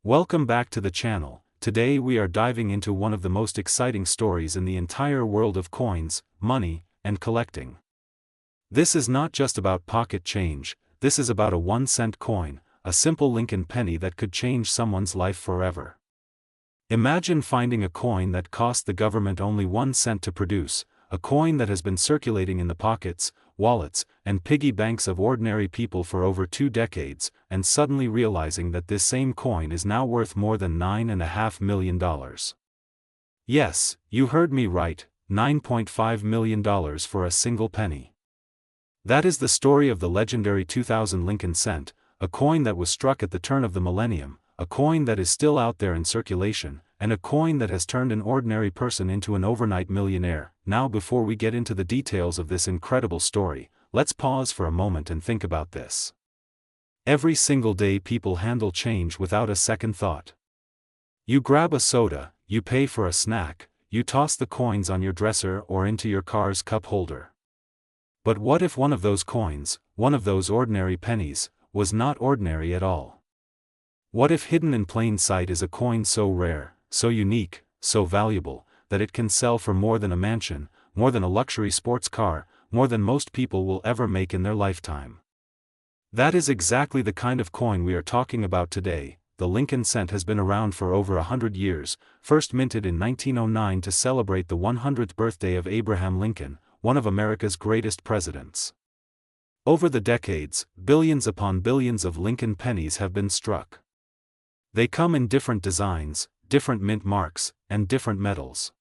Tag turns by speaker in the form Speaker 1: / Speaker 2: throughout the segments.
Speaker 1: Welcome back to the channel. Today we are diving into one of the most exciting stories in the entire world of coins, money, and collecting. This is not just about pocket change, this is about a 1-cent coin, a simple Lincoln penny that could change someone's life forever. Imagine finding a coin that cost the government only 1 cent to produce, a coin that has been circulating in the pockets, wallets, and piggy banks of ordinary people for over 2 decades, and suddenly realizing that this same coin is now worth more than $9.5 million. Yes, you heard me right, $9.5 million for a single penny. That is the story of the legendary 2000 Lincoln cent, a coin that was struck at the turn of the millennium, a coin that is still out there in circulation, and a coin that has turned an ordinary person into an overnight millionaire. Now, before we get into the details of this incredible story, let's pause for a moment and think about this. Every single day people handle change without a second thought. You grab a soda, you pay for a snack, you toss the coins on your dresser or into your car's cup holder. But what if one of those coins, one of those ordinary pennies, was not ordinary at all? What if hidden in plain sight is a coin so rare, so unique, so valuable, that it can sell for more than a mansion, more than a luxury sports car, more than most people will ever make in their lifetime? That is exactly the kind of coin we are talking about today. The Lincoln cent has been around for over 100 years, first minted in 1909 to celebrate the 100th birthday of Abraham Lincoln, one of America's greatest presidents. Over the decades, billions upon billions of Lincoln pennies have been struck. They come in different designs, different mint marks, and different metals.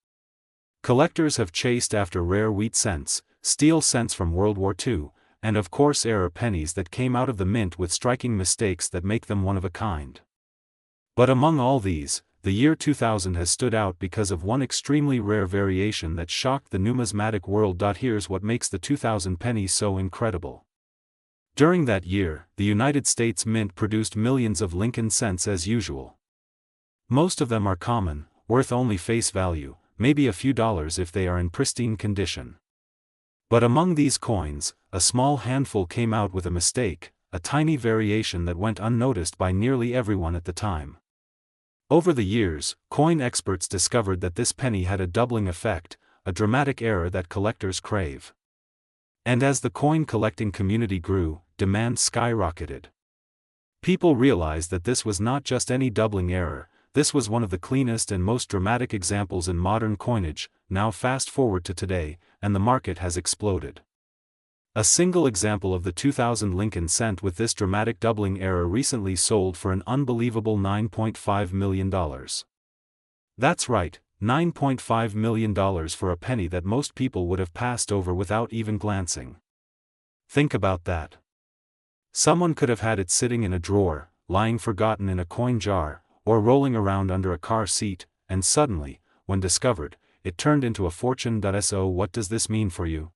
Speaker 1: Collectors have chased after rare wheat cents, steel cents from World War II, and of course error pennies that came out of the mint with striking mistakes that make them one of a kind. But among all these, the year 2000 has stood out because of one extremely rare variation that shocked the numismatic world. Here's what makes the 2000 penny so incredible. During that year, the United States Mint produced millions of Lincoln cents as usual. Most of them are common, worth only face value, maybe a few dollars if they are in pristine condition. But among these coins, a small handful came out with a mistake, a tiny variation that went unnoticed by nearly everyone at the time. Over the years, coin experts discovered that this penny had a doubling effect, a dramatic error that collectors crave. And as the coin collecting community grew, demand skyrocketed. People realized that this was not just any doubling error, this was one of the cleanest and most dramatic examples in modern coinage. Now fast forward to today, and the market has exploded. A single example of the 2000 Lincoln cent with this dramatic doubling error recently sold for an unbelievable $9.5 million. That's right, $9.5 million for a penny that most people would have passed over without even glancing. Think about that. Someone could have had it sitting in a drawer, lying forgotten in a coin jar, or rolling around under a car seat, and suddenly, when discovered, it turned into a fortune. So what does this mean for you?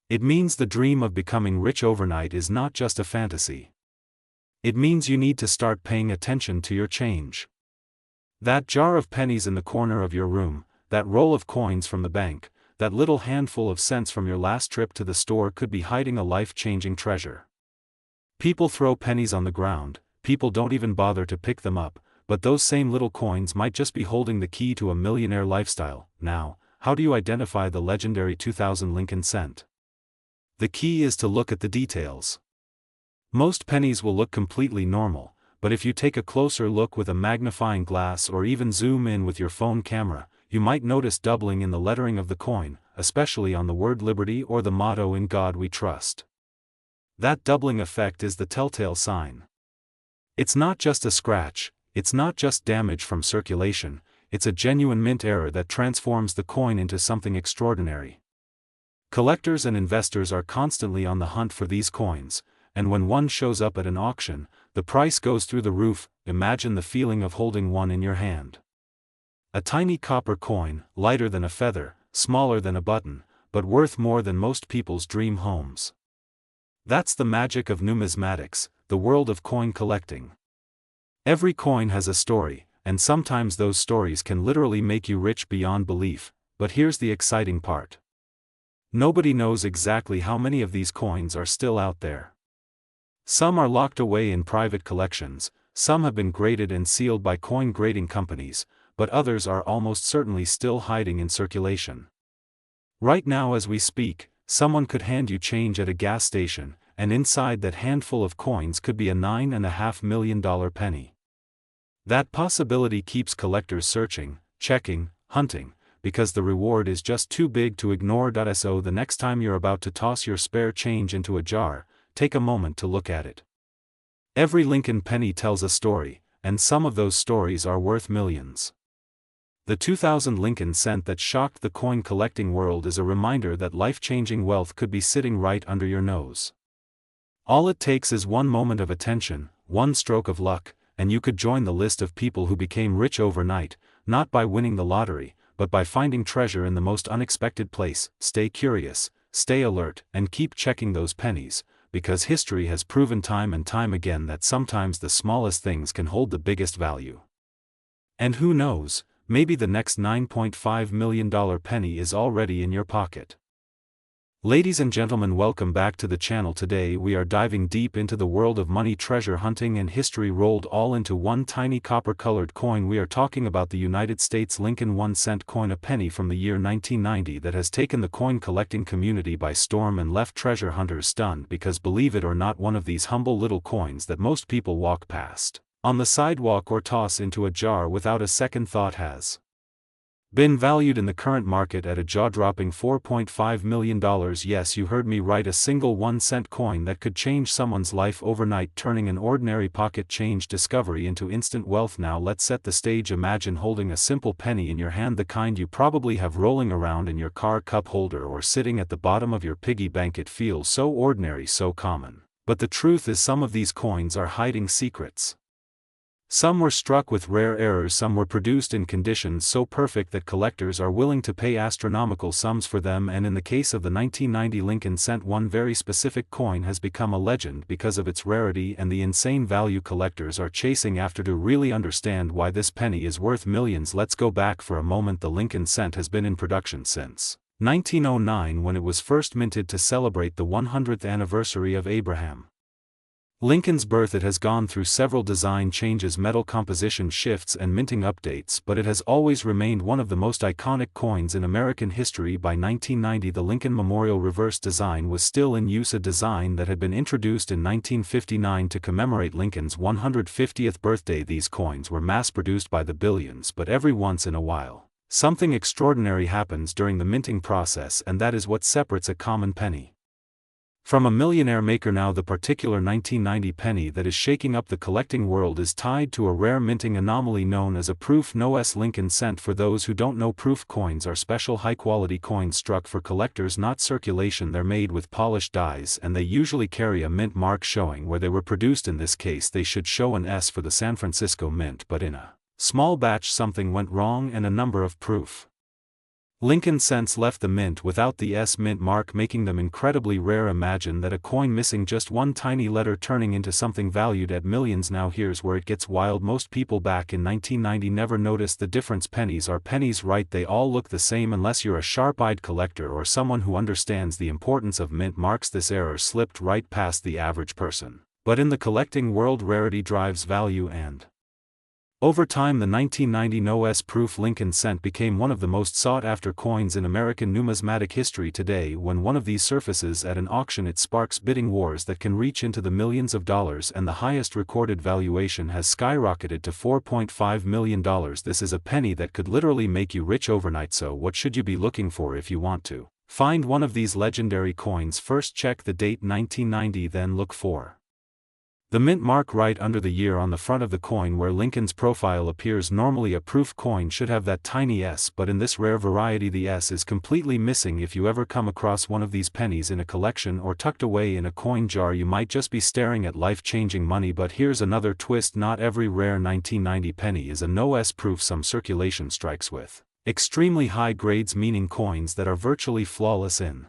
Speaker 1: It means the dream of becoming rich overnight is not just a fantasy. It means you need to start paying attention to your change. That jar of pennies in the corner of your room, that roll of coins from the bank, that little handful of cents from your last trip to the store could be hiding a life-changing treasure. People throw pennies on the ground, people don't even bother to pick them up, but those same little coins might just be holding the key to a millionaire lifestyle. Now, how do you identify the legendary 2000 Lincoln cent? The key is to look at the details. Most pennies will look completely normal, but if you take a closer look with a magnifying glass or even zoom in with your phone camera, you might notice doubling in the lettering of the coin, especially on the word liberty or the motto "In God We Trust." That doubling effect is the telltale sign. It's not just a scratch, it's not just damage from circulation, it's a genuine mint error that transforms the coin into something extraordinary. Collectors and investors are constantly on the hunt for these coins, and when one shows up at an auction, the price goes through the roof. Imagine the feeling of holding one in your hand. A tiny copper coin, lighter than a feather, smaller than a button, but worth more than most people's dream homes. That's the magic of numismatics, the world of coin collecting. Every coin has a story, and sometimes those stories can literally make you rich beyond belief. But here's the exciting part. Nobody knows exactly how many of these coins are still out there. Some are locked away in private collections, some have been graded and sealed by coin grading companies, but others are almost certainly still hiding in circulation. Right now as we speak, someone could hand you change at a gas station, and inside that handful of coins could be a $9.5 million penny. That possibility keeps collectors searching, checking, hunting, because the reward is just too big to ignore. So the next time you're about to toss your spare change into a jar, take a moment to look at it. Every Lincoln penny tells a story, and some of those stories are worth millions. The 2000 Lincoln cent that shocked the coin collecting world is a reminder that life-changing wealth could be sitting right under your nose. All it takes is one moment of attention, one stroke of luck, and you could join the list of people who became rich overnight, not by winning the lottery, but by finding treasure in the most unexpected place. Stay curious, stay alert, and keep checking those pennies, because history has proven time and time again that sometimes the smallest things can hold the biggest value. And who knows, maybe the next $9.5 million penny is already in your pocket. Ladies and gentlemen, welcome back to the channel. Today we are diving deep into the world of money, treasure hunting, and history rolled all into one tiny copper-colored coin. We are talking about the United States Lincoln 1-cent coin, a penny from the year 1990 that has taken the coin collecting community by storm and left treasure hunters stunned because, believe it or not, one of these humble little coins that most people walk past on the sidewalk or toss into a jar without a second thought has been valued in the current market at a jaw-dropping $4.5 million. Yes, you heard me right, a single 1-cent coin that could change someone's life overnight, turning an ordinary pocket change discovery into instant wealth. Now let's set the stage. Imagine holding a simple penny in your hand, the kind you probably have rolling around in your car cup holder or sitting at the bottom of your piggy bank. It feels so ordinary, so common. But the truth is, some of these coins are hiding secrets. Some were struck with rare errors, some were produced in conditions so perfect that collectors are willing to pay astronomical sums for them, and in the case of the 1990 Lincoln cent, one very specific coin has become a legend because of its rarity and the insane value collectors are chasing after. To really understand why this penny is worth millions, let's go back for a moment. The Lincoln cent has been in production since 1909, when it was first minted to celebrate the 100th anniversary of Abraham Lincoln's birth. It has gone through several design changes, metal composition shifts, and minting updates, but it has always remained one of the most iconic coins in American history. By 1990, the Lincoln Memorial reverse design was still in use, a design that had been introduced in 1959 to commemorate Lincoln's 150th birthday. These coins were mass-produced by the billions, but every once in a while, something extraordinary happens during the minting process, and that is what separates a common penny from a millionaire maker. Now, the particular 1990 penny that is shaking up the collecting world is tied to a rare minting anomaly known as a proof no-s Lincoln cent. For those who don't know, proof coins are special high-quality coins struck for collectors, not circulation. They're made with polished dies, and they usually carry a mint mark showing where they were produced. In this case, they should show an S for the San Francisco Mint, but in a small batch something went wrong and a number of proof Lincoln cents left the mint without the S mint mark, making them incredibly rare. Imagine that, a coin missing just one tiny letter, turning into something valued at millions. Now here's where it gets wild. Most people back in 1990 never noticed the difference. Pennies are pennies, right? They all look the same unless you're a sharp-eyed collector or someone who understands the importance of mint marks. This error slipped right past the average person. But in the collecting world, rarity drives value, and over time the 1990 no-s proof Lincoln cent became one of the most sought-after coins in American numismatic history. Today, when one of these surfaces at an auction, it sparks bidding wars that can reach into the millions of dollars, and the highest recorded valuation has skyrocketed to $4.5 million. This is a penny that could literally make you rich overnight. So what should you be looking for if you want to find one of these legendary coins? First, check the date 1990, then look for the mint mark right under the year on the front of the coin where Lincoln's profile appears. Normally a proof coin should have that tiny S, but in this rare variety the S is completely missing. If you ever come across one of these pennies in a collection or tucked away in a coin jar, you might just be staring at life-changing money. But here's another twist: not every rare 1990 penny is a no-S proof. Some circulation strikes with extremely high grades, meaning coins that are virtually flawless in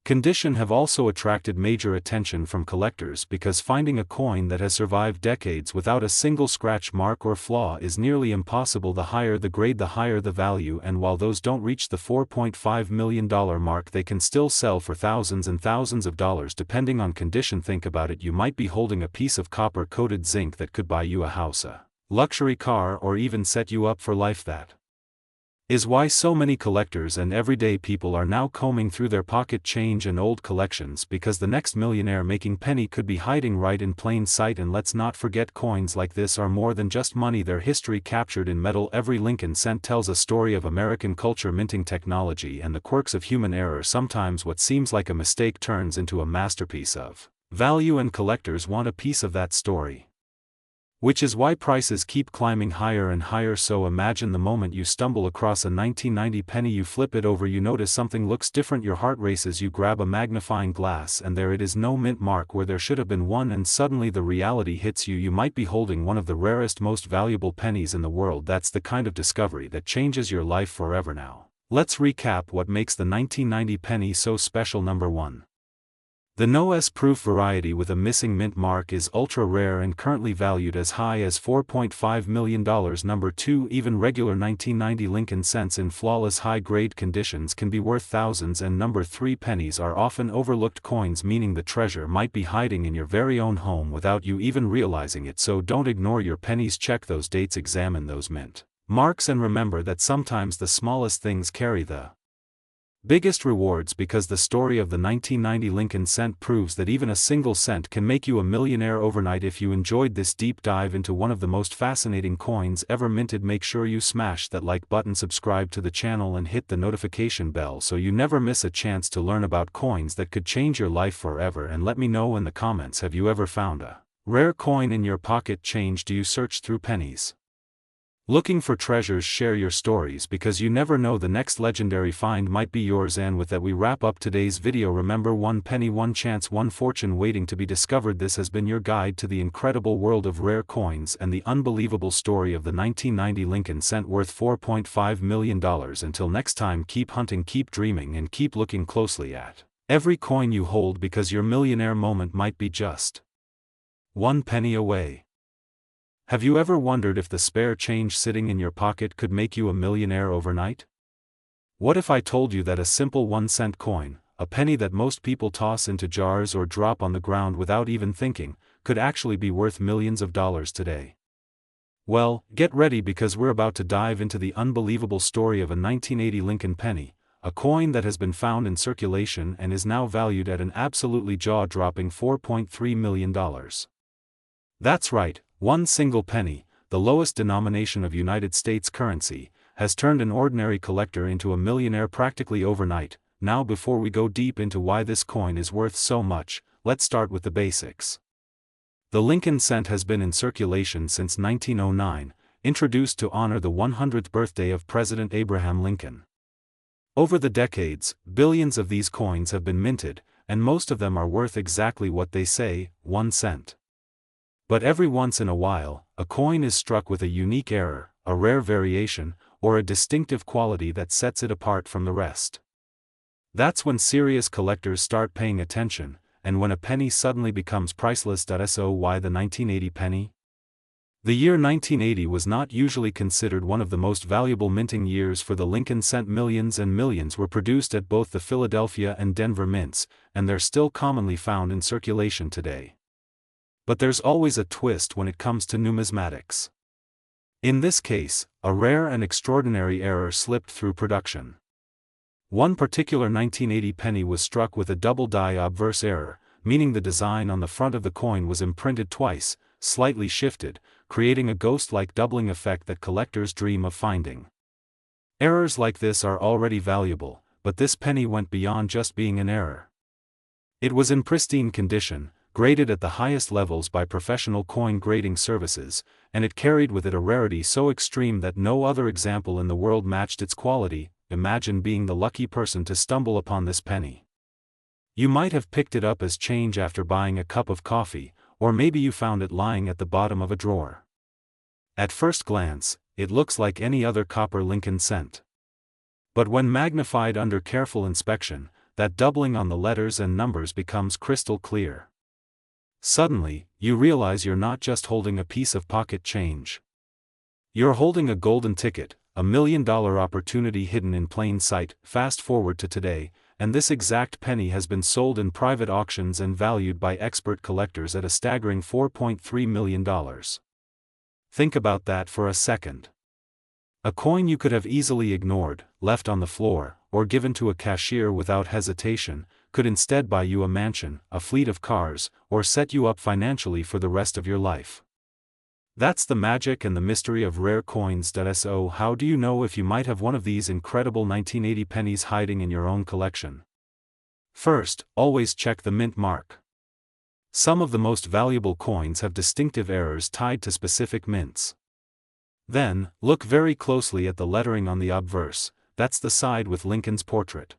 Speaker 1: Condition have also attracted major attention from collectors because finding a coin that has survived decades without a single scratch mark or flaw is nearly impossible. The higher the grade, the higher the value, and while those don't reach the $4.5 million mark, they can still sell for thousands and thousands of dollars depending on condition. Think about it, you might be holding a piece of copper-coated zinc that could buy you a house, a luxury car, or even set you up for life. That is why so many collectors and everyday people are now combing through their pocket change and old collections, because the next millionaire-making penny could be hiding right in plain sight. And let's not forget, coins like this are more than just money, they're history captured in metal. Every Lincoln cent tells a story of American culture, minting technology, and the quirks of human error. Sometimes what seems like a mistake turns into a masterpiece of value, and collectors want a piece of that story. Which is why prices keep climbing higher and higher. So imagine the moment you stumble across a 1990 penny, you flip it over, you notice something looks different, your heart races, you grab a magnifying glass, and there it is, no mint mark where there should have been one, and suddenly the reality hits you. You might be holding one of the rarest, most valuable pennies in the world. That's the kind of discovery that changes your life forever. Now, let's recap what makes the 1990 penny so special. Number 1. The no-S-proof variety with a missing mint mark is ultra-rare and currently valued as high as $4.5 million. Number 2. Even regular 1990 Lincoln cents in flawless high-grade conditions can be worth thousands. And number 3. Pennies are often overlooked coins, meaning the treasure might be hiding in your very own home without you even realizing it. So don't ignore your pennies, check those dates, examine those mint marks, and remember that sometimes the smallest things carry the biggest rewards, because the story of the 1990 Lincoln cent proves that even a single cent can make you a millionaire overnight. If you enjoyed this deep dive into one of the most fascinating coins ever minted, make sure you smash that like button, subscribe to the channel, and hit the notification bell so you never miss a chance to learn about coins that could change your life forever. And let me know in the comments, have you ever found a rare coin in your pocket change? Do you search through pennies looking for treasures? Share your stories, because you never know, the next legendary find might be yours. And with that, we wrap up today's video. Remember, one penny, one chance, one fortune waiting to be discovered. This has been your guide to the incredible world of rare coins and the unbelievable story of the 1990 Lincoln cent worth $4.5 million. Until next time, keep hunting, keep dreaming, and keep looking closely at every coin you hold, because your millionaire moment might be just one penny away. Have you ever wondered if the spare change sitting in your pocket could make you a millionaire overnight? What if I told you that a simple 1-cent coin, a penny that most people toss into jars or drop on the ground without even thinking, could actually be worth millions of dollars today? Well, get ready, because we're about to dive into the unbelievable story of a 1980 Lincoln penny, a coin that has been found in circulation and is now valued at an absolutely jaw-dropping $4.3 million. That's right. One single penny, the lowest denomination of United States currency, has turned an ordinary collector into a millionaire practically overnight. Now, before we go deep into why this coin is worth so much, let's start with the basics. The Lincoln cent has been in circulation since 1909, introduced to honor the 100th birthday of President Abraham Lincoln. Over the decades, billions of these coins have been minted, and most of them are worth exactly what they say, 1 cent. But every once in a while, a coin is struck with a unique error, a rare variation, or a distinctive quality that sets it apart from the rest. That's when serious collectors start paying attention, and when a penny suddenly becomes priceless. So why the 1980 penny? The year 1980 was not usually considered one of the most valuable minting years for the Lincoln cent. Millions and millions were produced at both the Philadelphia and Denver mints, and they're still commonly found in circulation today. But there's always a twist when it comes to numismatics. In this case, a rare and extraordinary error slipped through production. One particular 1980 penny was struck with a double die obverse error, meaning the design on the front of the coin was imprinted twice, slightly shifted, creating a ghost-like doubling effect that collectors dream of finding. Errors like this are already valuable, but this penny went beyond just being an error. It was in pristine condition, graded at the highest levels by professional coin grading services, and it carried with it a rarity so extreme that no other example in the world matched its quality. Imagine being the lucky person to stumble upon this penny. You might have picked it up as change after buying a cup of coffee, or maybe you found it lying at the bottom of a drawer. At first glance, it looks like any other copper Lincoln cent. But when magnified under careful inspection, that doubling on the letters and numbers becomes crystal clear. Suddenly, you realize you're not just holding a piece of pocket change. You're holding a golden ticket, a $1 million opportunity hidden in plain sight. Fast forward to today, and this exact penny has been sold in private auctions and valued by expert collectors at a staggering $4.3 million. Think about that for a second. A coin you could have easily ignored, left on the floor, or given to a cashier without hesitation, could instead buy you a mansion, a fleet of cars, or set you up financially for the rest of your life. That's the magic and the mystery of rare coins. So how do you know if you might have one of these incredible 1980 pennies hiding in your own collection? First, always check the mint mark. Some of the most valuable coins have distinctive errors tied to specific mints. Then, look very closely at the lettering on the obverse, that's the side with Lincoln's portrait.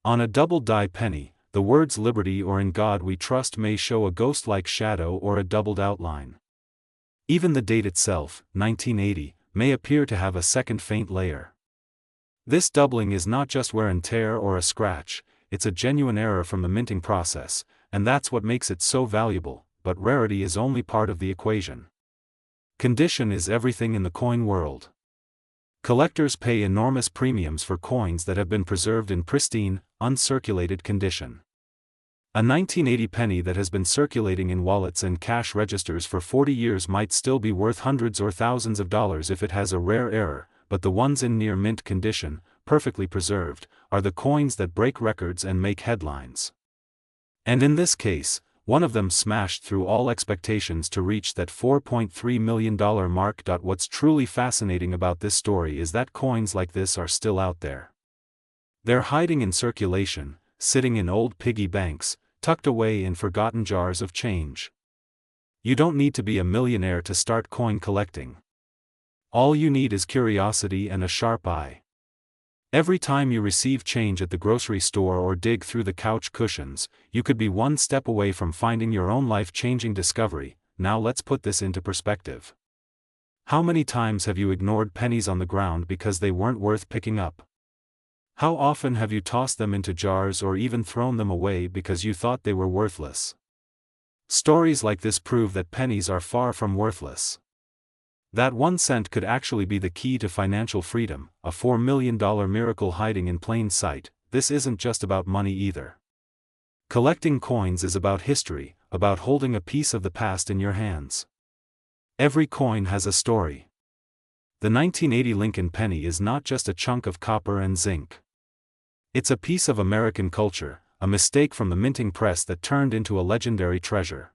Speaker 1: On a double-die penny, the words Liberty or In God We Trust may show a ghost-like shadow or a doubled outline. Even the date itself, 1980, may appear to have a second faint layer. This doubling is not just wear and tear or a scratch, it's a genuine error from the minting process, and that's what makes it so valuable, but rarity is only part of the equation. Condition is everything in the coin world. Collectors pay enormous premiums for coins that have been preserved in pristine, uncirculated condition. A 1980 penny that has been circulating in wallets and cash registers for 40 years might still be worth hundreds or thousands of dollars if it has a rare error, but the ones in near mint condition, perfectly preserved, are the coins that break records and make headlines. And in this case, one of them smashed through all expectations to reach that $4.3 million mark. What's truly fascinating about this story is that coins like this are still out there. They're hiding in circulation, sitting in old piggy banks, tucked away in forgotten jars of change. You don't need to be a millionaire to start coin collecting. All you need is curiosity and a sharp eye. Every time you receive change at the grocery store or dig through the couch cushions, you could be one step away from finding your own life-changing discovery. Now let's put this into perspective. How many times have you ignored pennies on the ground because they weren't worth picking up? How often have you tossed them into jars or even thrown them away because you thought they were worthless? Stories like this prove that pennies are far from worthless. That 1 cent could actually be the key to financial freedom, a $4 million miracle hiding in plain sight. This isn't just about money either. Collecting coins is about history, about holding a piece of the past in your hands. Every coin has a story. The 1980 Lincoln penny is not just a chunk of copper and zinc. It's a piece of American culture, a mistake from the minting press that turned into a legendary treasure.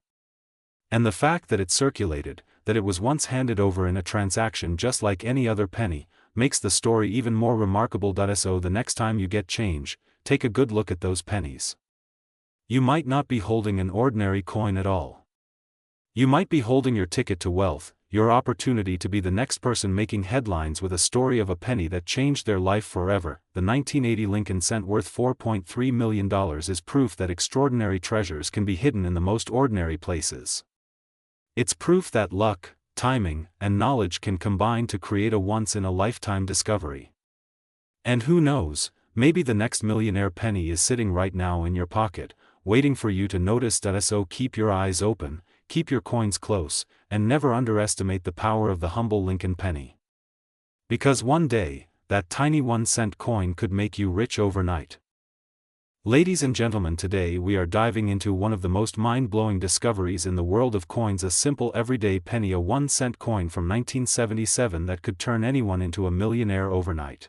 Speaker 1: And the fact that it circulated, that it was once handed over in a transaction just like any other penny, makes the story even more remarkable. So the next time you get change, take a good look at those pennies. You might not be holding an ordinary coin at all. You might be holding your ticket to wealth, your opportunity to be the next person making headlines with a story of a penny that changed their life forever. The 1980 Lincoln cent worth $4.3 million is proof that extraordinary treasures can be hidden in the most ordinary places. It's proof that luck, timing, and knowledge can combine to create a once-in-a-lifetime discovery. And who knows, maybe the next millionaire penny is sitting right now in your pocket, waiting for you to notice. So keep your eyes open, keep your coins close, and never underestimate the power of the humble Lincoln penny. Because one day, that tiny 1 cent coin could make you rich overnight. Ladies and gentlemen, today we are diving into one of the most mind-blowing discoveries in the world of coins, a simple everyday penny, a 1 cent coin from 1977 that could turn anyone into a millionaire overnight.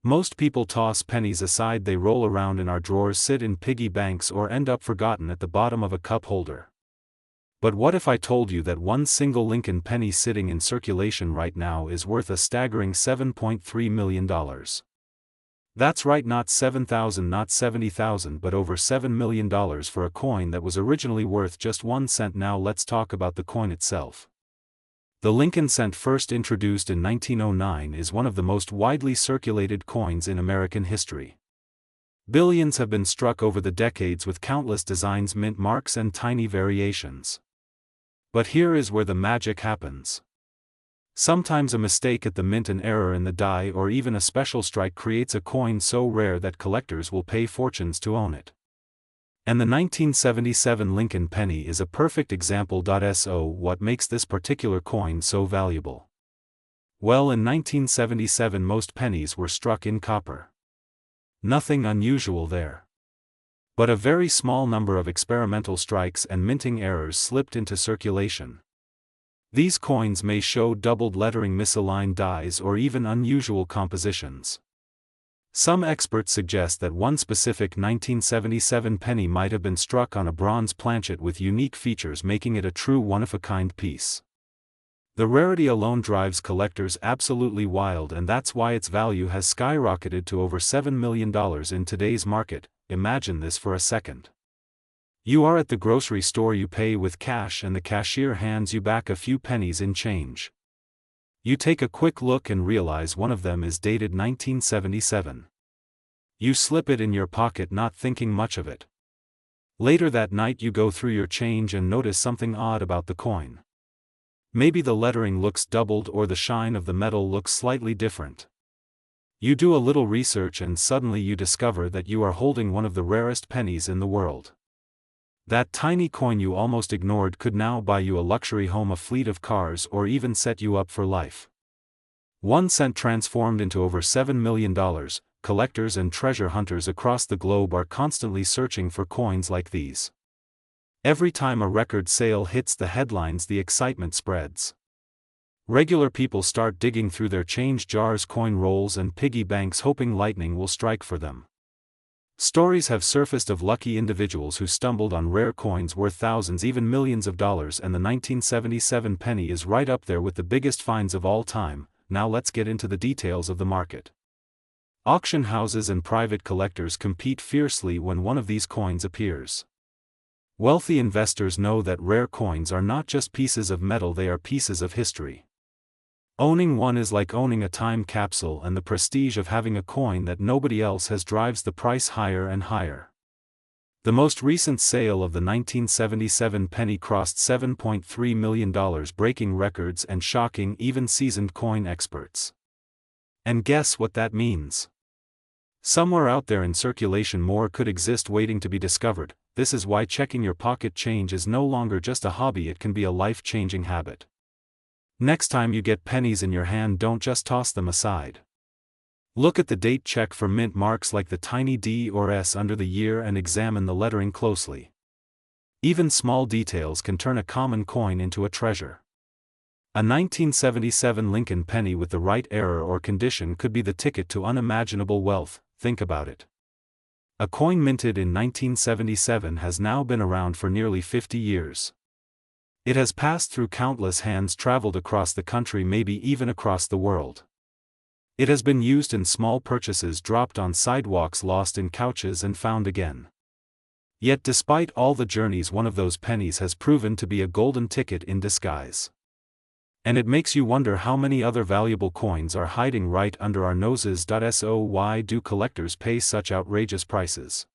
Speaker 1: Most people toss pennies aside, they roll around in our drawers, sit in piggy banks, or end up forgotten at the bottom of a cup holder. But what if I told you that one single Lincoln penny sitting in circulation right now is worth a staggering $7.3 million? That's right, not 7,000, not 70,000, but over $7 million for a coin that was originally worth just 1 cent. Now let's talk about the coin itself. The Lincoln cent, first introduced in 1909, is one of the most widely circulated coins in American history. Billions have been struck over the decades with countless designs, mint marks, and tiny variations. But here is where the magic happens. Sometimes a mistake at the mint, an error in the die, or even a special strike creates a coin so rare that collectors will pay fortunes to own it. And the 1977 Lincoln penny is a perfect example. So what makes this particular coin so valuable? Well, in 1977 most pennies were struck in copper. Nothing unusual there. But a very small number of experimental strikes and minting errors slipped into circulation. These coins may show doubled lettering, misaligned dies, or even unusual compositions. Some experts suggest that one specific 1977 penny might have been struck on a bronze planchet with unique features, making it a true one-of-a-kind piece. The rarity alone drives collectors absolutely wild, and that's why its value has skyrocketed to over $7 million in today's market. Imagine this for a second. You are at the grocery store, you pay with cash, and the cashier hands you back a few pennies in change. You take a quick look and realize one of them is dated 1977. You slip it in your pocket, not thinking much of it. Later that night you go through your change and notice something odd about the coin. Maybe the lettering looks doubled or the shine of the metal looks slightly different. You do a little research and suddenly you discover that you are holding one of the rarest pennies in the world. That tiny coin you almost ignored could now buy you a luxury home, a fleet of cars, or even set you up for life. 1 cent transformed into over $7 million. Collectors and treasure hunters across the globe are constantly searching for coins like these. Every time a record sale hits the headlines, the excitement spreads. Regular people start digging through their change jars, coin rolls, and piggy banks, hoping lightning will strike for them. Stories have surfaced of lucky individuals who stumbled on rare coins worth thousands, even millions of dollars, and the 1977 penny is right up there with the biggest finds of all time. Now let's get into the details of the market. Auction houses and private collectors compete fiercely when one of these coins appears. Wealthy investors know that rare coins are not just pieces of metal, they are pieces of history. Owning one is like owning a time capsule, and the prestige of having a coin that nobody else has drives the price higher and higher. The most recent sale of the 1977 penny crossed $7.3 million, breaking records and shocking even seasoned coin experts. And guess what that means? Somewhere out there in circulation more could exist waiting to be discovered. This is why checking your pocket change is no longer just a hobby, it can be a life-changing habit. Next time you get pennies in your hand, don't just toss them aside. Look at the date, check for mint marks like the tiny D or S under the year, and examine the lettering closely. Even small details can turn a common coin into a treasure. A 1977 Lincoln penny with the right error or condition could be the ticket to unimaginable wealth. Think about it. A coin minted in 1977 has now been around for nearly 50 years. It has passed through countless hands, traveled across the country, maybe even across the world. It has been used in small purchases, dropped on sidewalks, lost in couches, and found again. Yet despite all the journeys, one of those pennies has proven to be a golden ticket in disguise. And it makes you wonder how many other valuable coins are hiding right under our noses. So why do collectors pay such outrageous prices?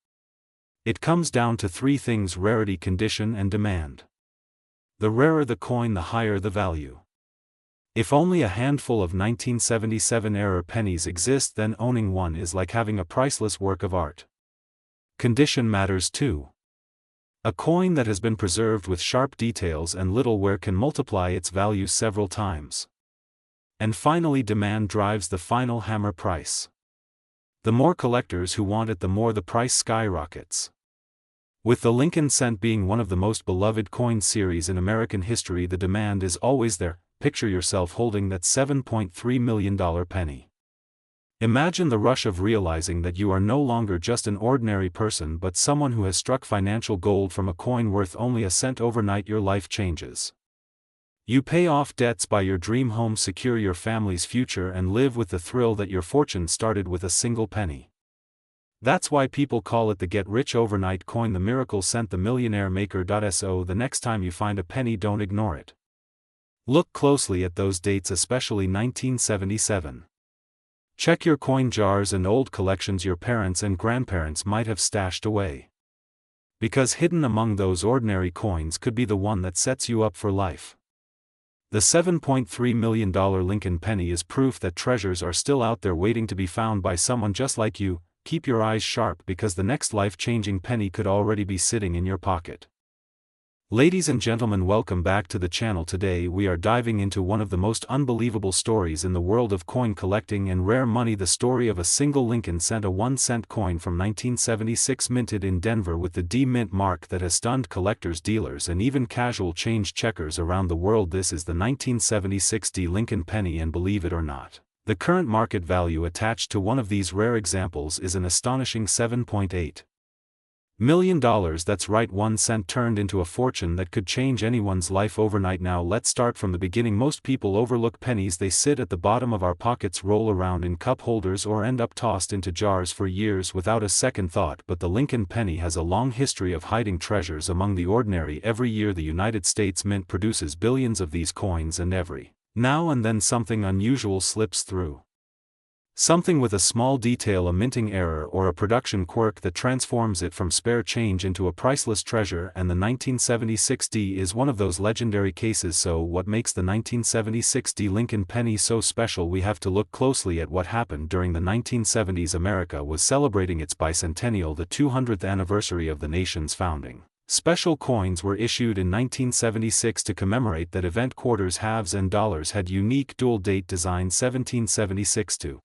Speaker 1: It comes down to 3 things: rarity, condition, and demand. The rarer the coin, the higher the value. If only a handful of 1977 error pennies exist, then owning one is like having a priceless work of art. Condition matters too. A coin that has been preserved with sharp details and little wear can multiply its value several times. And finally, demand drives the final hammer: price. The more collectors who want it, the more the price skyrockets. With the Lincoln cent being one of the most beloved coin series in American history, the demand is always there. Picture yourself holding that $7.3 million penny. Imagine the rush of realizing that you are no longer just an ordinary person, but someone who has struck financial gold from a coin worth only a cent. Overnight, your life changes. You pay off debts, buy your dream home, secure your family's future, and live with the thrill that your fortune started with a single penny. That's why people call it the get-rich overnight coin, the miracle cent, the millionaire maker. So the next time you find a penny, don't ignore it. Look closely at those dates, especially 1977. Check your coin jars and old collections your parents and grandparents might have stashed away. Because hidden among those ordinary coins could be the one that sets you up for life. The $7.3 million Lincoln penny is proof that treasures are still out there waiting to be found by someone just like you. Keep your eyes sharp because the next life-changing penny could already be sitting in your pocket. Ladies and gentlemen, welcome back to the channel. Today we are diving into one of the most unbelievable stories in the world of coin collecting and rare money, the story of a single Lincoln cent, a 1-cent coin from 1976 minted in Denver with the D mint mark that has stunned collectors, dealers and even casual change checkers around the world. This is the 1976 D Lincoln penny, and believe it or not, the current market value attached to one of these rare examples is an astonishing $7.8 million. That's right, 1 cent turned into a fortune that could change anyone's life overnight. Now let's start from the beginning. Most people overlook pennies. They sit at the bottom of our pockets, roll around in cup holders, or end up tossed into jars for years without a second thought. But the Lincoln penny has a long history of hiding treasures among the ordinary. Every year the United States Mint produces billions of these coins, and every now and then something unusual slips through. Something with a small detail, a minting error, or a production quirk that transforms it from spare change into a priceless treasure, and the 1976 D is one of those legendary cases. So what makes the 1976 D Lincoln penny so special? We have to look closely at what happened during the 1970s. America was celebrating its bicentennial, the 200th anniversary of the nation's founding. Special coins were issued in 1976 to commemorate that event. Quarters, halves and dollars had unique dual date designs, 1776 to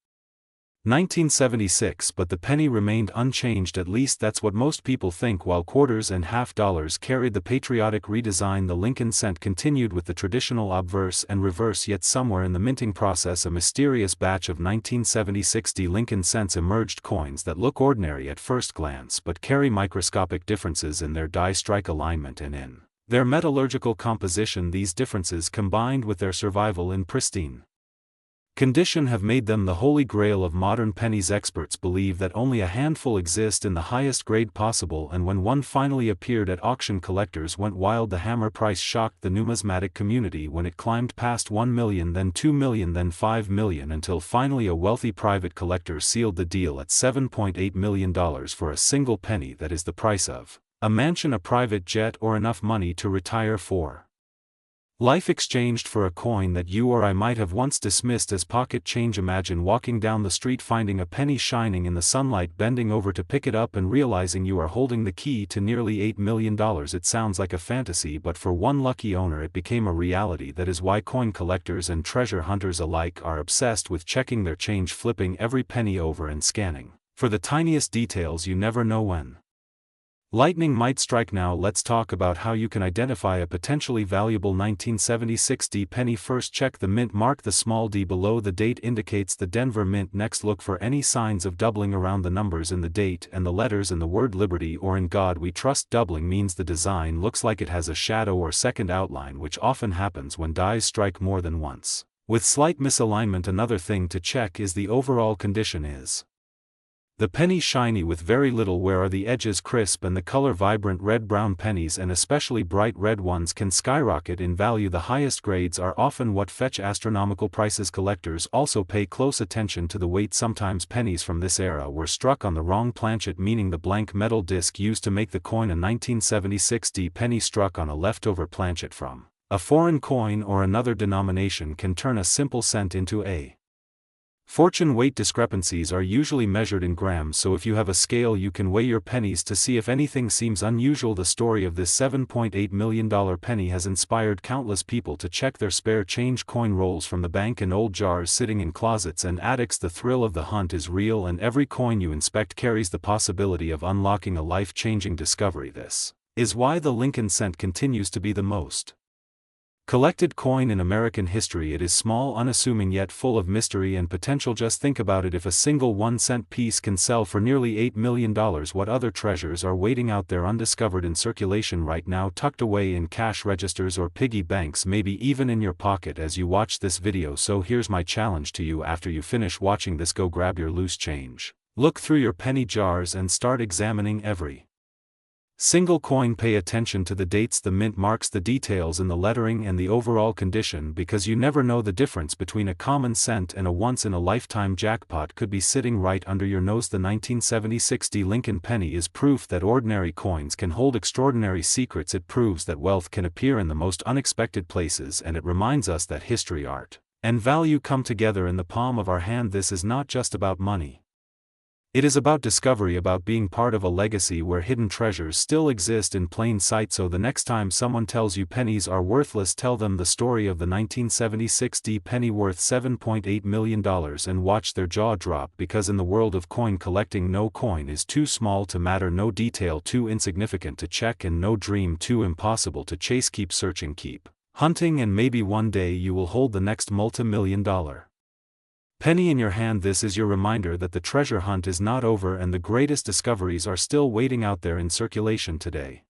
Speaker 1: 1976, but the penny remained unchanged. At least that's what most people think. While quarters and half dollars carried the patriotic redesign, the Lincoln cent continued with the traditional obverse and reverse. Yet somewhere in the minting process, a mysterious batch of 1976 D Lincoln cents emerged, coins that look ordinary at first glance but carry microscopic differences in their die strike alignment and in their metallurgical composition. These differences, combined with their survival in pristine condition, have made them the holy grail of modern pennies. Experts believe that only a handful exist in the highest grade possible, and when one finally appeared at auction, collectors went wild. The hammer price shocked the numismatic community when it climbed past 1 million, then 2 million, then 5 million, until finally a wealthy private collector sealed the deal at $7.8 million for a single penny. That is the price of a mansion, a private jet, or enough money to retire for life, exchanged for a coin that you or I might have once dismissed as pocket change. Imagine walking down the street, finding a penny shining in the sunlight, bending over to pick it up, and realizing you are holding the key to nearly $8 million. It sounds like a fantasy, but for one lucky owner it became a reality. That is why coin collectors and treasure hunters alike are obsessed with checking their change, flipping every penny over and scanning for the tiniest details. You never know when lightning might strike. Now let's talk about how you can identify a potentially valuable 1976 D penny. First, check the mint mark. The small d below the date indicates the Denver Mint. Next, look for any signs of doubling around the numbers in the date and the letters in the word Liberty or In God We Trust. Doubling means the design looks like it has a shadow or second outline, which often happens when dies strike more than once with slight misalignment. Another thing to check is the overall condition. Is the penny shiny with very little wear? Are the edges crisp and the color vibrant? Red-brown pennies, and especially bright red ones, can skyrocket in value. The highest grades are often what fetch astronomical prices. Collectors also pay close attention to the weight. Sometimes pennies from this era were struck on the wrong planchet, meaning the blank metal disc used to make the coin. A 1976 D penny struck on a leftover planchet from a foreign coin or another denomination can turn a simple cent into a fortune. Weight discrepancies are usually measured in grams, so if you have a scale you can weigh your pennies to see if anything seems unusual. The story of this $7.8 million penny has inspired countless people to check their spare change, coin rolls from the bank, and old jars sitting in closets and attics. The thrill of the hunt is real, and every coin you inspect carries the possibility of unlocking a life-changing discovery. This is why the Lincoln cent continues to be the most collected coin in American history. It is small, unassuming, yet full of mystery and potential. Just think about it. If a single 1-cent piece can sell for nearly $8 million, what other treasures are waiting out there undiscovered, in circulation right now, tucked away in cash registers or piggy banks, maybe even in your pocket as you watch this video? So here's my challenge to you. After you finish watching this, go grab your loose change, look through your penny jars, and start examining every Single coin. Pay attention to the dates, the mint marks, the details in the lettering and the overall condition, because you never know the difference between a common cent and a once-in-a-lifetime jackpot could be sitting right under your nose. The 1976 D. Lincoln penny is proof that ordinary coins can hold extraordinary secrets. It proves that wealth can appear in the most unexpected places, and it reminds us that history, art, and value come together in the palm of our hand. This is not just about money. It is about discovery, about being part of a legacy where hidden treasures still exist in plain sight. So the next time someone tells you pennies are worthless, tell them the story of the 1976 D penny worth $7.8 million and watch their jaw drop, because in the world of coin collecting, no coin is too small to matter, no detail too insignificant to check, and no dream too impossible to chase. Keep searching, keep hunting, and maybe one day you will hold the next multi-million-dollar penny in your hand. This is your reminder that the treasure hunt is not over and the greatest discoveries are still waiting out there in circulation today.